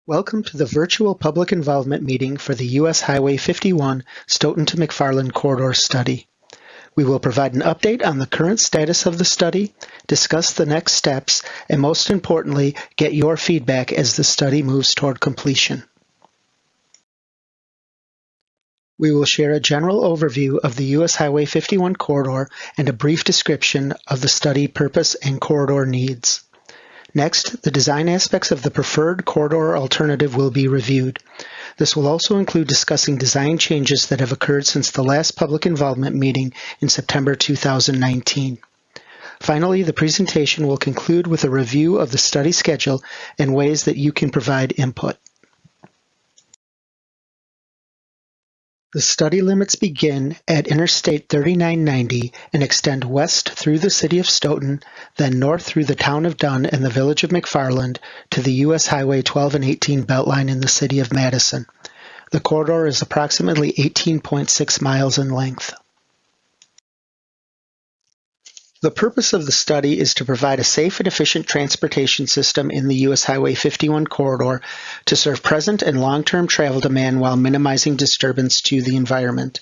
Welcome to the virtual public involvement meeting for the U.S. Highway 51 Stoughton to McFarland corridor study. We will provide an update on the current status of the study, discuss the next steps, and most importantly, get your feedback as the study moves toward completion. We will share a general overview of the U.S. Highway 51 corridor and a brief description of the study purpose and corridor needs. Next, the design aspects of the preferred corridor alternative will be reviewed. This will also include discussing design changes that have occurred since the last public involvement meeting in September 2019. Finally, the presentation will conclude with a review of the study schedule and ways that you can provide input. The study limits begin at Interstate 3990 and extend west through the city of Stoughton, then north through the town of Dunn and the village of McFarland to the U.S. Highway 12 and 18 beltline in the city of Madison. The corridor is approximately 18.6 miles in length. The purpose of the study is to provide a safe and efficient transportation system in the U.S. Highway 51 corridor to serve present and long-term travel demand while minimizing disturbance to the environment.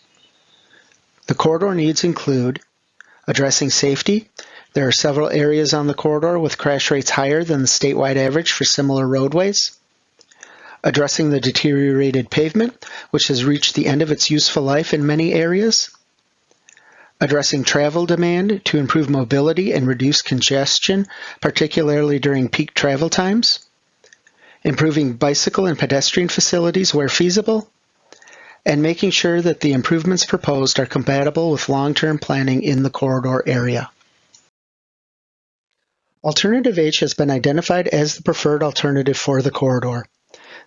The corridor needs include addressing safety. There are several areas on the corridor with crash rates higher than the statewide average for similar roadways. Addressing the deteriorated pavement, which has reached the end of its useful life in many areas. Addressing travel demand to improve mobility and reduce congestion, particularly during peak travel times. Improving bicycle and pedestrian facilities where feasible. And making sure that the improvements proposed are compatible with long-term planning in the corridor area. Alternative H has been identified as the preferred alternative for the corridor.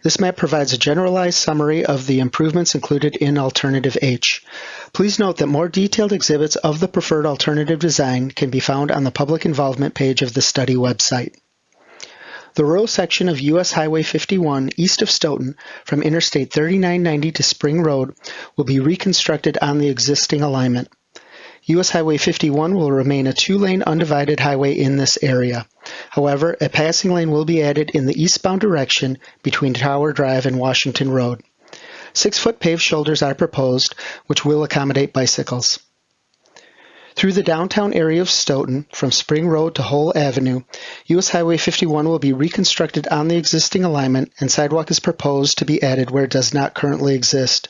This map provides a generalized summary of the improvements included in Alternative H. Please note that more detailed exhibits of the preferred alternative design can be found on the public involvement page of the study website. The rural section of U.S. Highway 51 east of Stoughton from Interstate 3990 to Spring Road will be reconstructed on the existing alignment. U.S. Highway 51 will remain a two-lane undivided highway in this area. However, a passing lane will be added in the eastbound direction between Tower Drive and Washington Road. 6-foot paved shoulders are proposed, which will accommodate bicycles. Through the downtown area of Stoughton, from Spring Road to Hull Avenue, U.S. Highway 51 will be reconstructed on the existing alignment, and sidewalk is proposed to be added where it does not currently exist.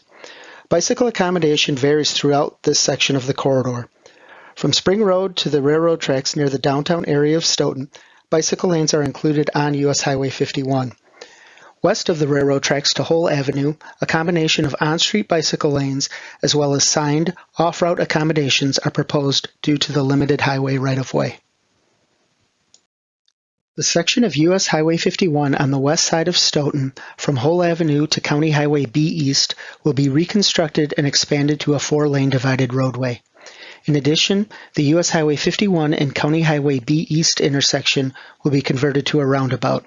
Bicycle accommodation varies throughout this section of the corridor. From Spring Road to the railroad tracks near the downtown area of Stoughton, bicycle lanes are included on U.S. Highway 51. West of the railroad tracks to Hull Avenue, a combination of on-street bicycle lanes as well as signed off-route accommodations are proposed due to the limited highway right-of-way. The section of U.S. Highway 51 on the west side of Stoughton from Hull Avenue to County Highway B East will be reconstructed and expanded to a 4-lane divided roadway. In addition, the U.S. Highway 51 and County Highway B East intersection will be converted to a roundabout.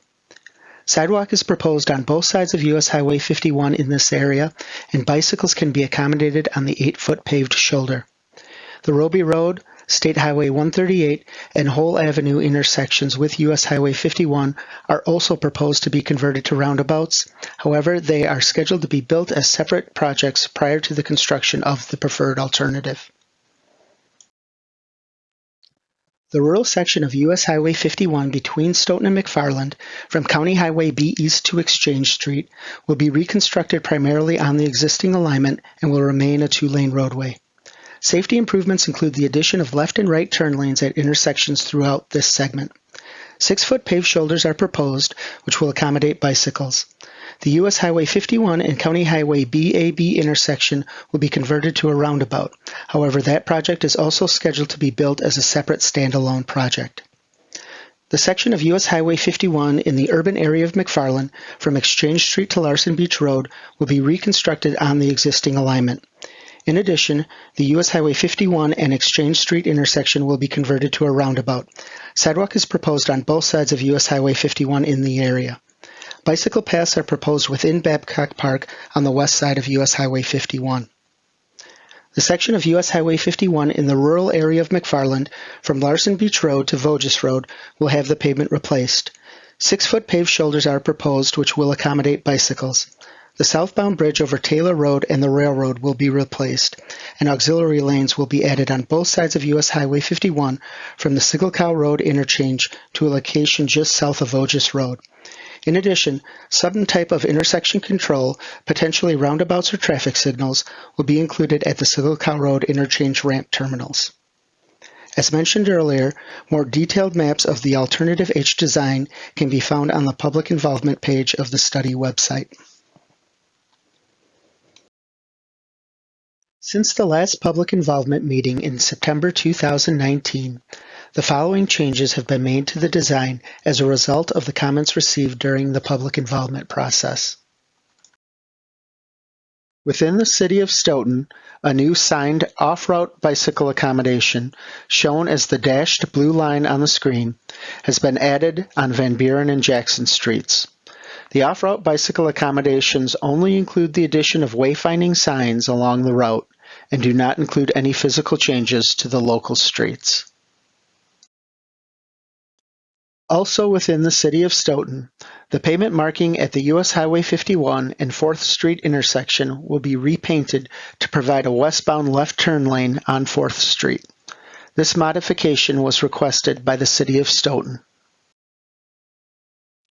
Sidewalk is proposed on both sides of U.S. Highway 51 in this area, and bicycles can be accommodated on the 8-foot paved shoulder. The Roby Road, State Highway 138, and Hull Avenue intersections with U.S. Highway 51 are also proposed to be converted to roundabouts. However, they are scheduled to be built as separate projects prior to the construction of the preferred alternative. The rural section of U.S. Highway 51 between Stoughton and McFarland, from County Highway B East to Exchange Street, will be reconstructed primarily on the existing alignment and will remain a 2-lane roadway. Safety improvements include the addition of left and right turn lanes at intersections throughout this segment. 6-foot paved shoulders are proposed, which will accommodate bicycles. The U.S. Highway 51 and County Highway BAB intersection will be converted to a roundabout. However, that project is also scheduled to be built as a separate standalone project. The section of U.S. Highway 51 in the urban area of McFarland from Exchange Street to Larson Beach Road will be reconstructed on the existing alignment. In addition, the U.S. Highway 51 and Exchange Street intersection will be converted to a roundabout. Sidewalk is proposed on both sides of U.S. Highway 51 in the area. Bicycle paths are proposed within Babcock Park on the west side of U.S. Highway 51. The section of U.S. Highway 51 in the rural area of McFarland from Larson Beach Road to Voges Road will have the pavement replaced. 6-foot paved shoulders are proposed, which will accommodate bicycles. The southbound bridge over Taylor Road and the railroad will be replaced, and auxiliary lanes will be added on both sides of US Highway 51 from the Siggelkow Road interchange to a location just south of Ogis Road. In addition, some type of intersection control, potentially roundabouts or traffic signals, will be included at the Siggelkow Road interchange ramp terminals. As mentioned earlier, more detailed maps of the Alternative H design can be found on the public involvement page of the study website. Since the last public involvement meeting in September 2019, the following changes have been made to the design as a result of the comments received during the public involvement process. Within the city of Stoughton, a new signed off-route bicycle accommodation, shown as the dashed blue line on the screen, has been added on Van Buren and Jackson Streets. The off-route bicycle accommodations only include the addition of wayfinding signs along the route and do not include any physical changes to the local streets. Also within the city of Stoughton, the pavement marking at the US Highway 51 and 4th Street intersection will be repainted to provide a westbound left turn lane on 4th Street. This modification was requested by the city of Stoughton.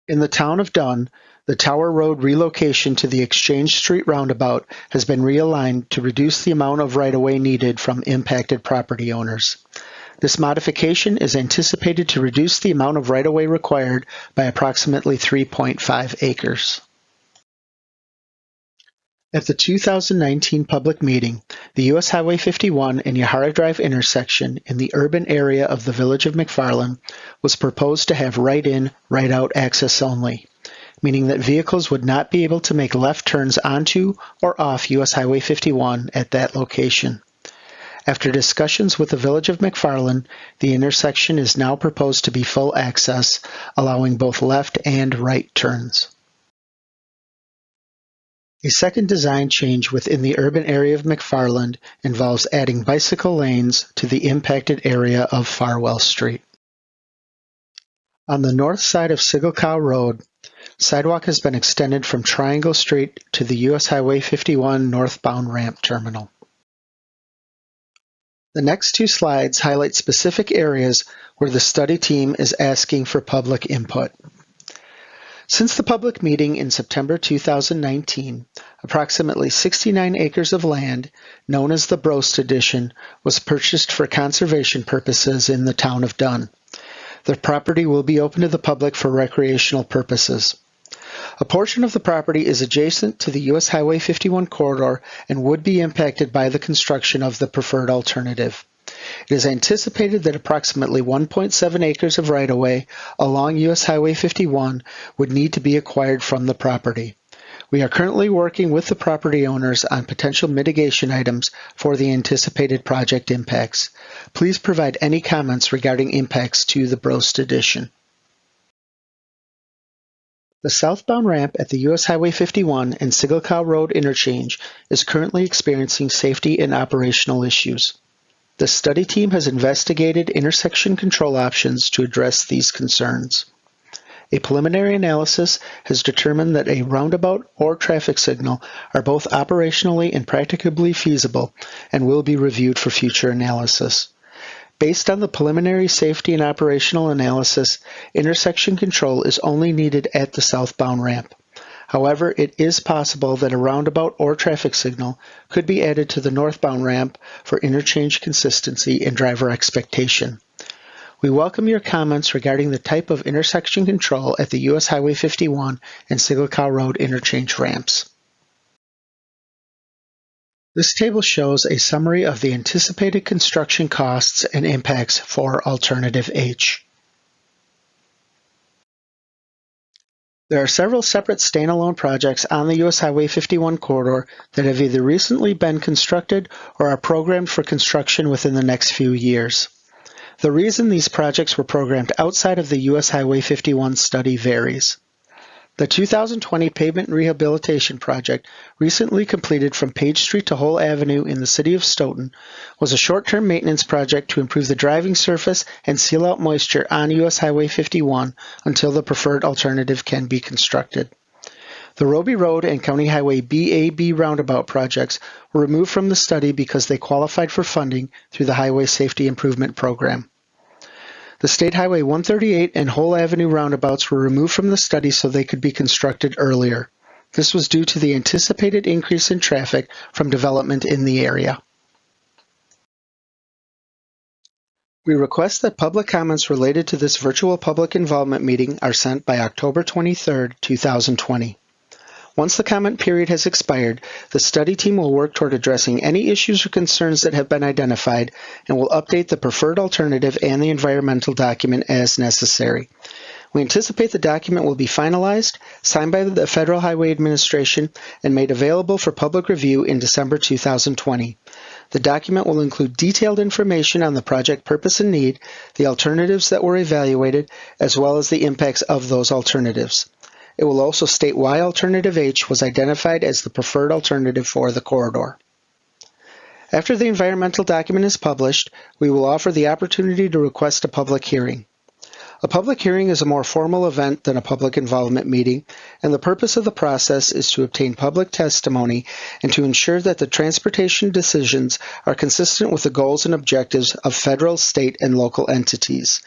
In the town of Dunn, the Tower Road relocation to the Exchange Street roundabout has been realigned to reduce the amount of right-of-way needed from impacted property owners. This modification is anticipated to reduce the amount of right-of-way required by approximately 3.5 acres. At the 2019 public meeting, the US Highway 51 and Yahara Drive intersection in the urban area of the village of McFarland was proposed to have right-in, right-out access only, meaning that vehicles would not be able to make left turns onto or off US Highway 51 at that location. After discussions with the village of McFarland, the intersection is now proposed to be full access, allowing both left and right turns. A second design change within the urban area of McFarland involves adding bicycle lanes to the impacted area of Farwell Street. On the north side of Siggelkow Road, Sidewalk has been extended from Triangle Street to the US Highway 51 northbound ramp terminal. The next two slides highlight specific areas where the study team is asking for public input. Since the public meeting in September 2019, approximately 69 acres of land, known as the Brost Edition, was purchased for conservation purposes in the town of Dunn. The property will be open to the public for recreational purposes. A portion of the property is adjacent to the US Highway 51 corridor and would be impacted by the construction of the preferred alternative. It is anticipated that approximately 1.7 acres of right-of-way along US Highway 51 would need to be acquired from the property. We are currently working with the property owners on potential mitigation items for the anticipated project impacts. Please provide any comments regarding impacts to the Brost Edition. The southbound ramp at the US Highway 51 and Siggelkow Road interchange is currently experiencing safety and operational issues. The study team has investigated intersection control options to address these concerns. A preliminary analysis has determined that a roundabout or traffic signal are both operationally and practicably feasible and will be reviewed for future analysis. Based on the preliminary safety and operational analysis, intersection control is only needed at the southbound ramp. However, it is possible that a roundabout or traffic signal could be added to the northbound ramp for interchange consistency and driver expectation. We welcome your comments regarding the type of intersection control at the US Highway 51 and Siggelkow Road interchange ramps. This table shows a summary of the anticipated construction costs and impacts for Alternative H. There are several separate standalone projects on the US Highway 51 corridor that have either recently been constructed or are programmed for construction within the next few years. The reason these projects were programmed outside of the US Highway 51 study varies. The 2020 pavement rehabilitation project, recently completed from Page Street to Hull Avenue in the city of Stoughton, was a short-term maintenance project to improve the driving surface and seal out moisture on US Highway 51 until the preferred alternative can be constructed. The Roby Road and County Highway BAB roundabout projects were removed from the study because they qualified for funding through the Highway Safety Improvement Program. The State Highway 138 and Hull Avenue roundabouts were removed from the study so they could be constructed earlier. This was due to the anticipated increase in traffic from development in the area. We request that public comments related to this virtual public involvement meeting are sent by October 23, 2020. Once the comment period has expired, the study team will work toward addressing any issues or concerns that have been identified and will update the preferred alternative and the environmental document as necessary. We anticipate the document will be finalized, signed by the Federal Highway Administration, and made available for public review in December 2020. The document will include detailed information on the project purpose and need, the alternatives that were evaluated, as well as the impacts of those alternatives. It will also state why Alternative H was identified as the preferred alternative for the corridor. After the environmental document is published, we will offer the opportunity to request a public hearing. A public hearing is a more formal event than a public involvement meeting, and the purpose of the process is to obtain public testimony and to ensure that the transportation decisions are consistent with the goals and objectives of federal, state, and local entities.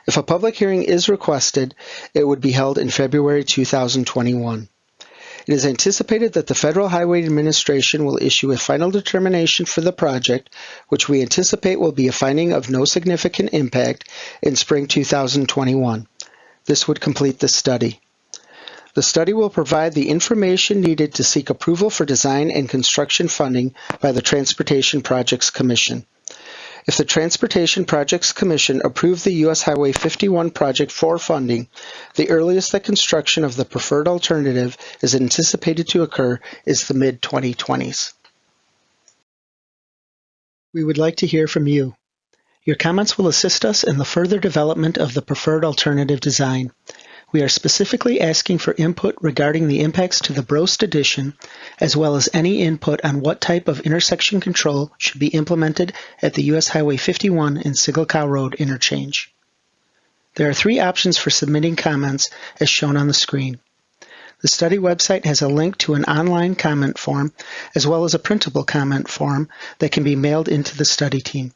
If a public hearing is requested, it would be held in February 2021. It is anticipated that the Federal Highway Administration will issue a final determination for the project, which we anticipate will be a finding of no significant impact in spring 2021. This would complete the study. The study will provide the information needed to seek approval for design and construction funding by the Transportation Projects Commission. If the Transportation Projects Commission approves the US Highway 51 project for funding, the earliest that construction of the preferred alternative is anticipated to occur is the mid-2020s. We would like to hear from you. Your comments will assist us in the further development of the preferred alternative design. We are specifically asking for input regarding the impacts to the Brost addition, as well as any input on what type of intersection control should be implemented at the US Highway 51 and Siggelkow Road interchange. There are 3 options for submitting comments as shown on the screen. The study website has a link to an online comment form, as well as a printable comment form that can be mailed into the study team.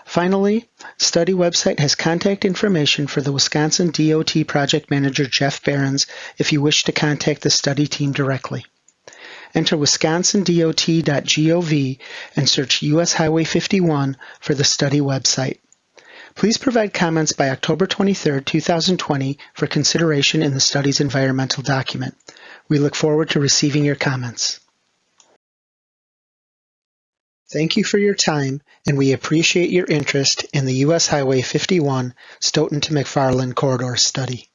Finally, study website has contact information for the Wisconsin DOT project manager Jeff Behrens if you wish to contact the study team directly. Enter wisconsindot.gov and search US Highway 51 for the study website. Please provide comments by October 23, 2020 for consideration in the study's environmental document. We look forward to receiving your comments. Thank you for your time, and we appreciate your interest in the US Highway 51 Stoughton to McFarland corridor study.